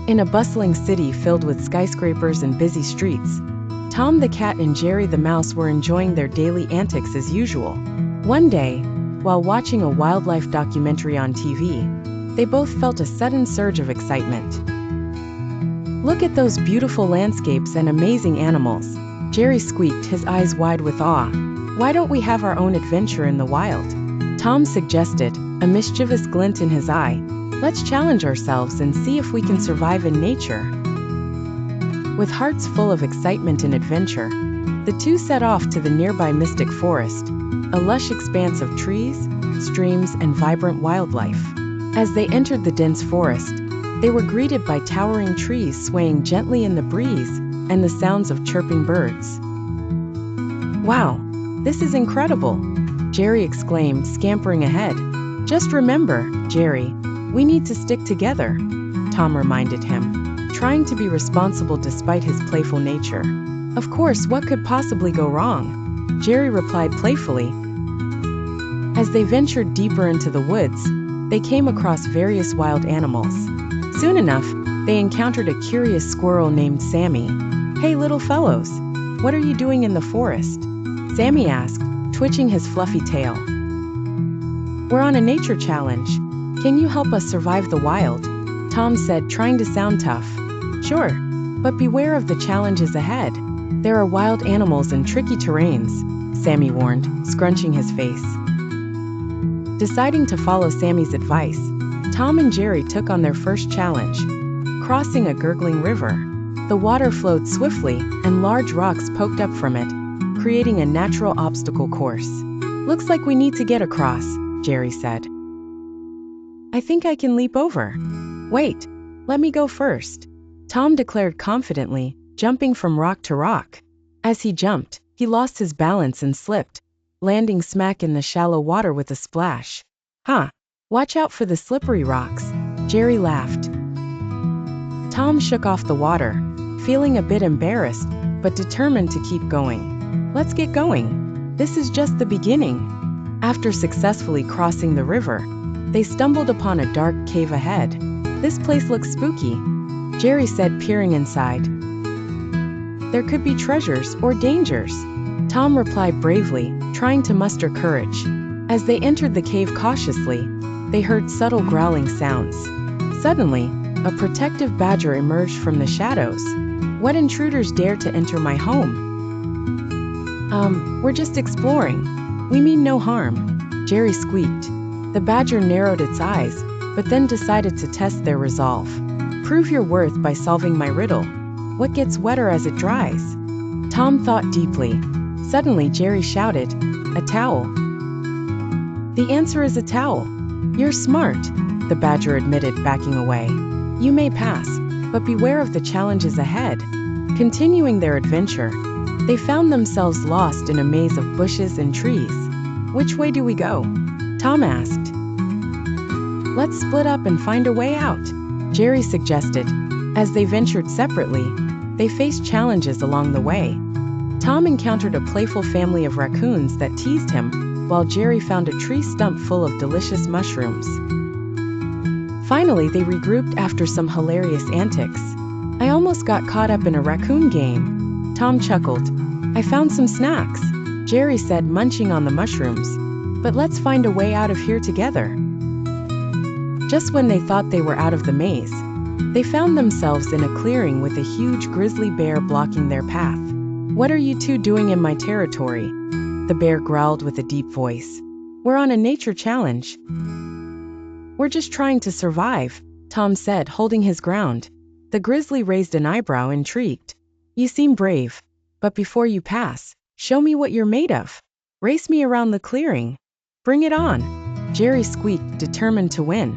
In a bustling city filled with skyscrapers and busy streets, Tom the cat and Jerry the mouse were enjoying their daily antics as usual. One day, while watching a wildlife documentary on TV, they both felt a sudden surge of excitement. "Look at those beautiful landscapes and amazing animals," Jerry squeaked, his eyes wide with awe. "Why don't we have our own adventure in the wild?" Tom suggested, a mischievous glint in his eye. "Let's challenge ourselves and see if we can survive in nature." With hearts full of excitement and adventure, the two set off to the nearby mystic forest, a lush expanse of trees, streams, and vibrant wildlife. As they entered the dense forest, they were greeted by towering trees swaying gently in the breeze and the sounds of chirping birds. "Wow, this is incredible!" Jerry exclaimed, scampering ahead. "Just remember, Jerry, we need to stick together," Tom reminded him, trying to be responsible despite his playful nature. "Of course, what could possibly go wrong?" Jerry replied playfully. As they ventured deeper into the woods, they came across various wild animals. Soon enough, they encountered a curious squirrel named Sammy. "Hey little fellows, what are you doing in the forest?" Sammy asked, twitching his fluffy tail. "We're on a nature challenge. Can you help us survive the wild?" Tom said, trying to sound tough. "Sure, but beware of the challenges ahead. There are wild animals and tricky terrains," Sammy warned, scrunching his face. Deciding to follow Sammy's advice, Tom and Jerry took on their first challenge, crossing a gurgling river. The water flowed swiftly, and large rocks poked up from it, creating a natural obstacle course. "Looks like we need to get across," Jerry said. "I think I can leap over." "Wait, let me go first," Tom declared confidently, jumping from rock to rock. As he jumped, he lost his balance and slipped, landing smack in the shallow water with a splash. "Huh, watch out for the slippery rocks," Jerry laughed. Tom shook off the water, feeling a bit embarrassed, but determined to keep going. "Let's get going. This is just the beginning." After successfully crossing the river, they stumbled upon a dark cave ahead. "This place looks spooky," Jerry said, peering inside. "There could be treasures or dangers," Tom replied bravely, trying to muster courage. As they entered the cave cautiously, they heard subtle growling sounds. Suddenly, a protective badger emerged from the shadows. "What intruders dare to enter my home?" We're just exploring. We mean no harm," Jerry squeaked. The badger narrowed its eyes, but then decided to test their resolve. "Prove your worth by solving my riddle. What gets wetter as it dries?" Tom thought deeply. Suddenly, Jerry shouted, "A towel." "The answer is a towel." "You're smart," the badger admitted, backing away. "You may pass, but beware of the challenges ahead." Continuing their adventure, they found themselves lost in a maze of bushes and trees. "Which way do we go?" Tom asked. "Let's split up and find a way out," Jerry suggested. As they ventured separately, they faced challenges along the way. Tom encountered a playful family of raccoons that teased him, while Jerry found a tree stump full of delicious mushrooms. Finally, they regrouped after some hilarious antics. "I almost got caught up in a raccoon game," Tom chuckled. "I found some snacks," Jerry said, munching on the mushrooms. "But let's find a way out of here together." Just when they thought they were out of the maze, they found themselves in a clearing with a huge grizzly bear blocking their path. "What are you two doing in my territory?" the bear growled with a deep voice. "We're on a nature challenge." "We're just trying to survive," Tom said, holding his ground. The grizzly raised an eyebrow, intrigued. "You seem brave, but before you pass, show me what you're made of. Race me around the clearing." "Bring it on," Jerry squeaked, determined to win.